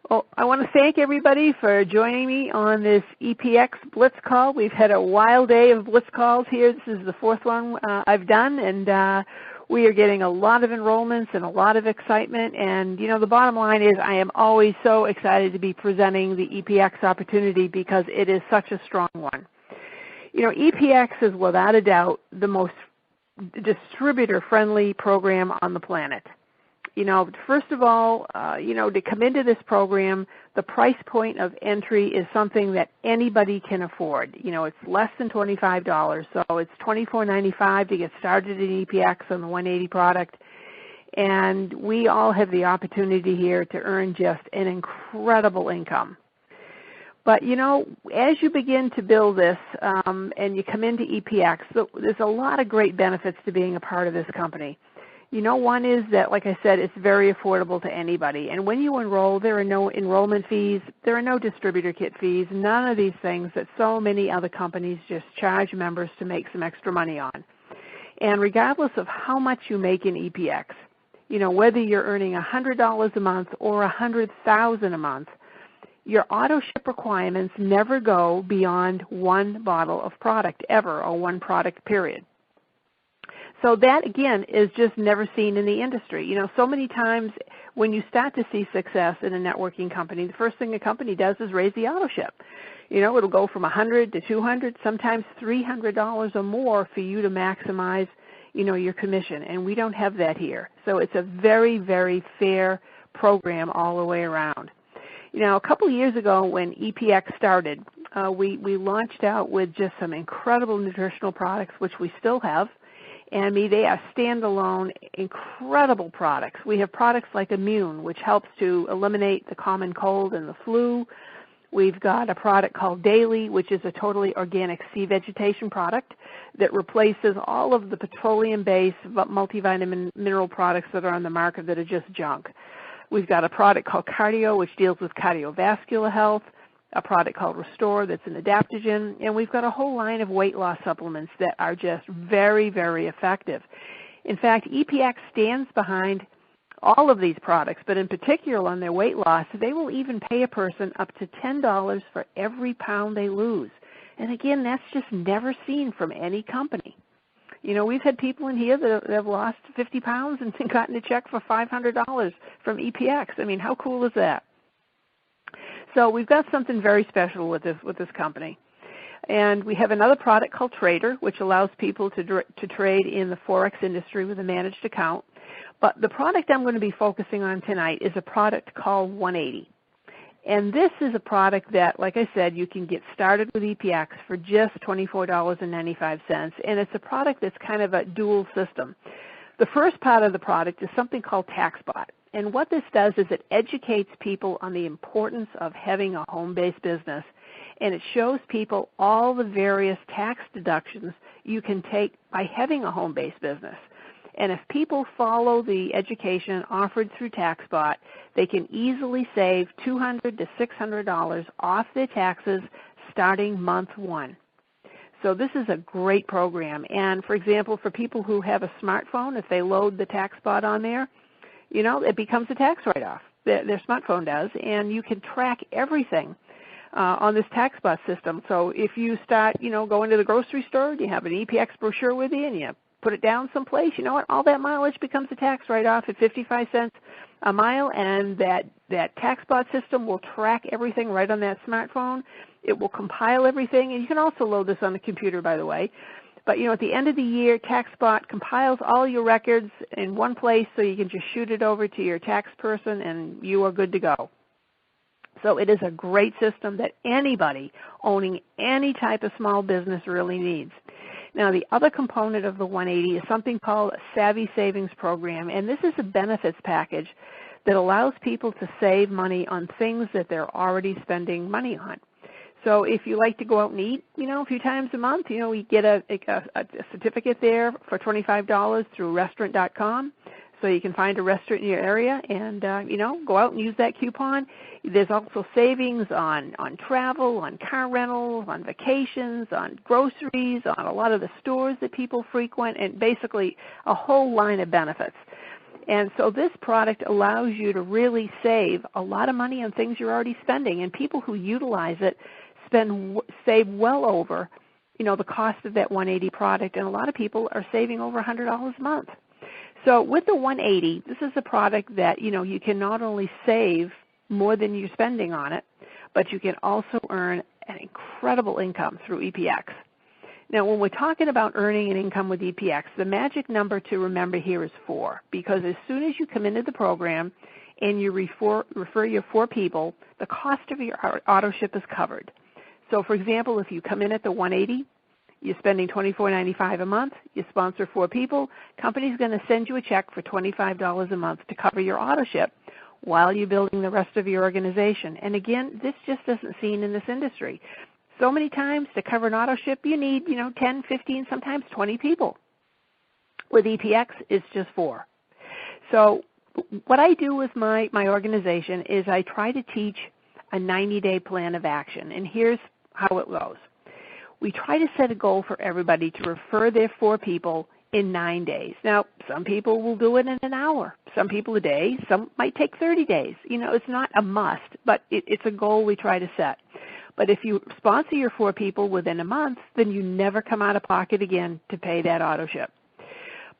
Well, I want to thank everybody for joining me on this EPX Blitz call. We've had a wild day of Blitz calls here. This is the fourth one I've done, and we are getting a lot of enrollments and a lot of excitement. And, you know, the bottom line is I am always so excited to be presenting the EPX opportunity because it is such a strong one. You know, EPX is without a doubt the most distributor-friendly program on the planet. You know, first of all, you know, to come into this program, the price point of entry is something that anybody can afford. You know, it's less than $25, so it's $24.95 to get started in EPX on the 180 product. And we all have the opportunity here to earn just an incredible income. But, you know, as you begin to build this and you come into EPX, there's a lot of great benefits to being a part of this company. You know, one is that, like I said, it's very affordable to anybody. And when you enroll, there are no enrollment fees. There are no distributor kit fees, none of these things that so many other companies just charge members to make some extra money on. And regardless of how much you make in EPX, you know, whether you're earning $100 a month or $100,000 a month, your AutoShip requirements never go beyond one bottle of product ever, or one product period. So that, again, is just never seen in the industry. You know, so many times when you start to see success in a networking company, the first thing a company does is raise the AutoShip. You know, it'll go from $100 to $200, sometimes $300 or more for you to maximize, you know, your commission. And we don't have that here. So it's a very, very fair program all the way around. You know, a couple of years ago when EPX started, we launched out with just some incredible nutritional products, which we still have. And they are standalone, incredible products. We have products like Immune, which helps to eliminate the common cold and the flu. We've got a product called Daily, which is a totally organic sea vegetation product that replaces all of the petroleum-based multivitamin mineral products that are on the market that are just junk. We've got a product called Cardio, which deals with cardiovascular health, a product called Restore that's an adaptogen, and we've got a whole line of weight loss supplements that are just very, very effective. In fact, EPX stands behind all of these products, but in particular on their weight loss, they will even pay a person up to $10 for every pound they lose. And again, that's just never seen from any company. You know, we've had people in here that have lost 50 pounds and gotten a check for $500 from EPX. I mean, how cool is that? So we've got something very special with this company. And we have another product called Trader, which allows people to trade in the Forex industry with a managed account. But the product I'm going to be focusing on tonight is a product called 180. And this is a product that, like I said, you can get started with EPX for just $24.95. And it's a product that's kind of a dual system. The first part of the product is something called TaxBot. And what this does is it educates people on the importance of having a home-based business. And it shows people all the various tax deductions you can take by having a home-based business. And if people follow the education offered through TaxBot, they can easily save $200 to $600 off their taxes starting month one. So this is a great program. And for example, for people who have a smartphone, if they load the TaxBot on there, you know, it becomes a tax write-off. Their smartphone does, and you can track everything on this TaxBot system. So if you start, you know, going to the grocery store, you have an EPX brochure with you, and you put it down someplace, you know what, all that mileage becomes a tax write-off at 55 cents a mile, and that TaxBot system will track everything right on that smartphone. It will compile everything, and you can also load this on the computer, by the way. But, you know, at the end of the year, TaxBot compiles all your records in one place so you can just shoot it over to your tax person and you are good to go. So it is a great system that anybody owning any type of small business really needs. Now, the other component of the 180 is something called a Savvy Savings Program, and this is a benefits package that allows people to save money on things that they're already spending money on. So if you like to go out and eat, you know, a few times a month, you know, we get a certificate there for $25 through restaurant.com. So you can find a restaurant in your area and, you know, go out and use that coupon. There's also savings on travel, on car rentals, on vacations, on groceries, on a lot of the stores that people frequent, and basically a whole line of benefits. And so this product allows you to really save a lot of money on things you're already spending. And people who utilize it save well over, the cost of that 180 product. And a lot of people are saving over $100 a month. So with the 180, this is a product that, you can not only save more than you're spending on it, but you can also earn an incredible income through EPX. Now, when we're talking about earning an income with EPX, the magic number to remember here is 4, because as soon as you come into the program and you refer your 4 people, the cost of your AutoShip is covered. So, for example, if you come in at the 180, you're spending $24.95 a month, you sponsor 4 people, company's going to send you a check for $25 a month to cover your AutoShip while you're building the rest of your organization. And again, this just isn't seen in this industry. So many times to cover an AutoShip, you need, 10, 15, sometimes 20 people. With EPX, it's just 4. So what I do with my organization is I try to teach a 90-day plan of action. And here's how it goes. We try to set a goal for everybody to refer their 4 people in 9 days. Now, some people will do it in an hour, some people a day, some might take 30 days. It's not a must, but it's a goal we try to set. But if you sponsor your 4 people within a month, then you never come out of pocket again to pay that AutoShip.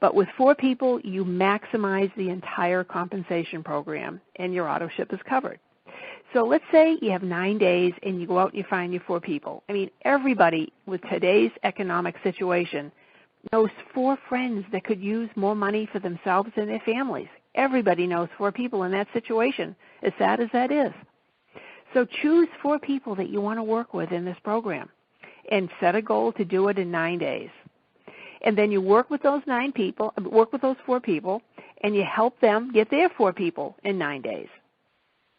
But with 4 people, you maximize the entire compensation program, and your AutoShip is covered. So let's say you have 9 days, and you go out and you find your 4 people. I mean, everybody with today's economic situation knows 4 friends that could use more money for themselves and their families. Everybody knows 4 people in that situation, as sad as that is. So choose 4 people that you want to work with in this program and set a goal to do it in 9 days. And then you work with those 4 people, and you help them get their 4 people in 9 days.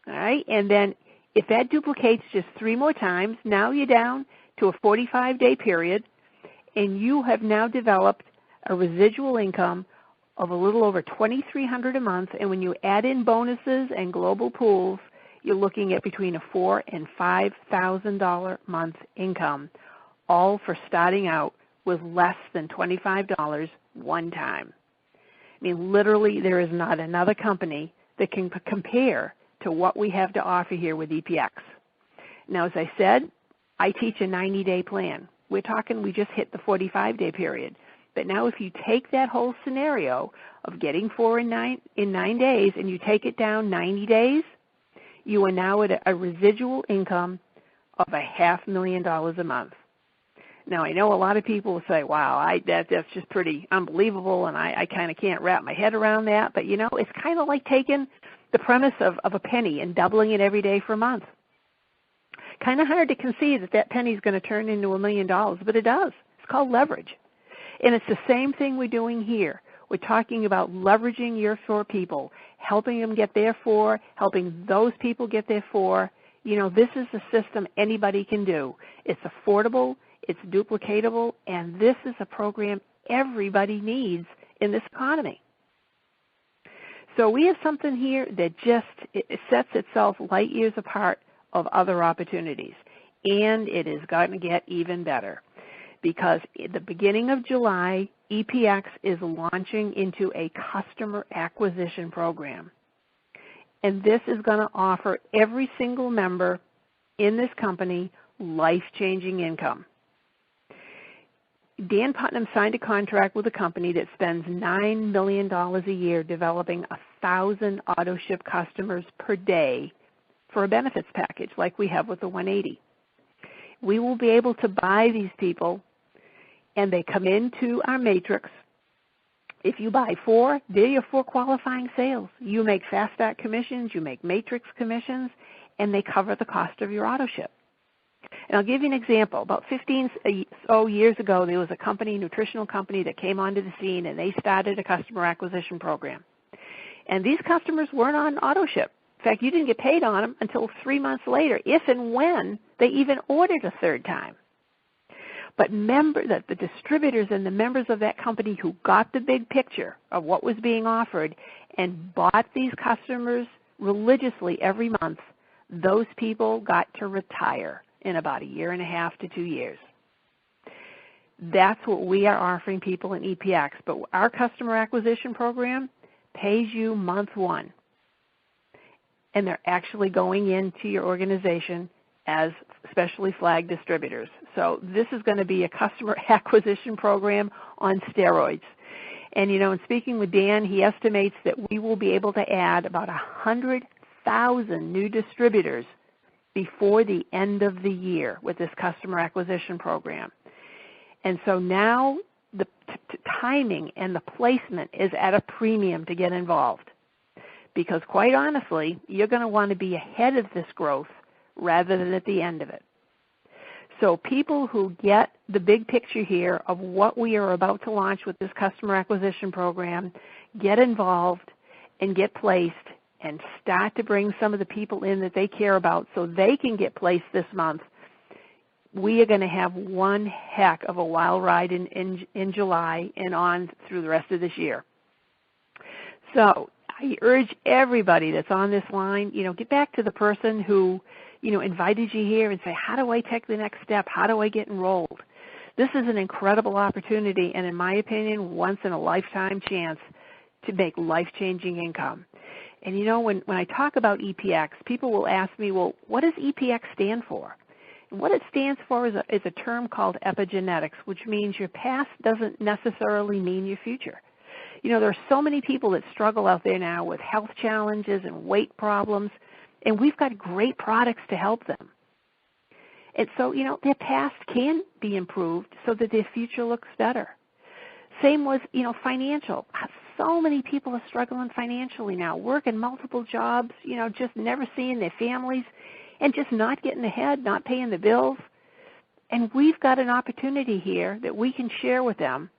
All right? And then if that duplicates just 3 more times, now you're down to a 45-day period, and you have now developed a residual income of a little over $2,300 a month. And when you add in bonuses and global pools, you're looking at between a $4,000 and $5,000 a month income, all for starting out with less than $25 one time. I mean, literally, there is not another company that can compare to what we have to offer here with EPX. Now, as I said, I teach a 90-day plan. We just hit the 45-day period. But now if you take that whole scenario of getting 4 in 9 days and you take it down 90 days, you are now at a residual income of $500,000 a month. Now, I know a lot of people will say, wow, that's just pretty unbelievable, and I kind of can't wrap my head around that. But, it's kind of like taking the premise of a penny and doubling it every day for a month. Kind of hard to conceive that penny is going to turn into $1 million, but it does. It's called leverage. And it's the same thing we're doing here. We're talking about leveraging your 4 people, helping them get their 4, helping those people get their 4. This is a system anybody can do. It's affordable, it's duplicatable, and this is a program everybody needs in this economy. So we have something here that it sets itself light years apart of other opportunities, and it is going to get even better, because at the beginning of July, EPX is launching into a customer acquisition program. And this is going to offer every single member in this company life-changing income. Dan Putnam signed a contract with a company that spends $9 million a year developing 1,000 AutoShip customers per day for a benefits package like we have with the 180. We will be able to buy these people, and they come into our matrix. If you buy 4, they're your 4 qualifying sales. You make fast start commissions, you make matrix commissions, and they cover the cost of your AutoShip. And I'll give you an example. About 15 years ago, there was a nutritional company that came onto the scene, and they started a customer acquisition program. And these customers weren't on AutoShip. In fact, you didn't get paid on them until 3 months later, if and when they even ordered a 3rd time. But the distributors and the members of that company who got the big picture of what was being offered and bought these customers religiously every month, those people got to retire in about 1.5 to 2 years. That's what we are offering people in EPX. But our customer acquisition program, pays you month one, and they're actually going into your organization as specially flagged distributors. So this is going to be a customer acquisition program on steroids. And, in speaking with Dan, he estimates that we will be able to add about 100,000 new distributors before the end of the year with this customer acquisition program. And so now the timing and the placement is at a premium to get involved, because quite honestly, you're going to want to be ahead of this growth rather than at the end of it. So people who get the big picture here of what we are about to launch with this customer acquisition program, get involved and get placed and start to bring some of the people in that they care about so they can get placed this month, we are going to have one heck of a wild ride in July and on through the rest of this year. So I urge everybody that's on this line, get back to the person who invited you here and say, how do I take the next step? How do I get enrolled? This is an incredible opportunity and, in my opinion, once in a lifetime chance to make life-changing income. And when I talk about EPX, people will ask me, well, what does EPX stand for? And what it stands for is a term called epigenetics, which means your past doesn't necessarily mean your future. There are so many people that struggle out there now with health challenges and weight problems, and we've got great products to help them. And so, their past can be improved so that their future looks better. Same with, financial. So many people are struggling financially now, working multiple jobs, just never seeing their families and just not getting ahead, not paying the bills. And we've got an opportunity here that we can share with them,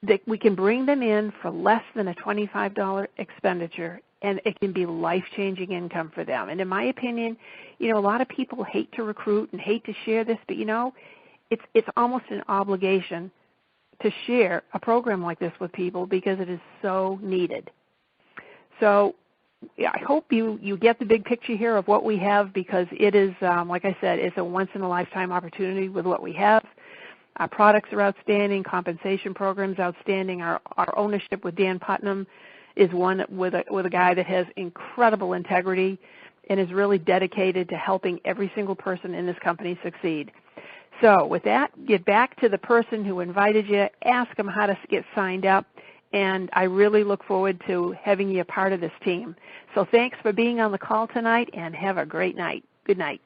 that we can bring them in for less than a $25 expenditure, and it can be life-changing income for them. And in my opinion, a lot of people hate to recruit and hate to share this, but it's almost an obligation to share a program like this with people because it is so needed. So I hope you get the big picture here of what we have, because it is, like I said, it's a once-in-a-lifetime opportunity with what we have. Our products are outstanding. Compensation programs outstanding. Our ownership with Dan Putnam is one with a guy that has incredible integrity and is really dedicated to helping every single person in this company succeed. So with that, get back to the person who invited you, ask them how to get signed up, and I really look forward to having you a part of this team. So thanks for being on the call tonight, and have a great night. Good night.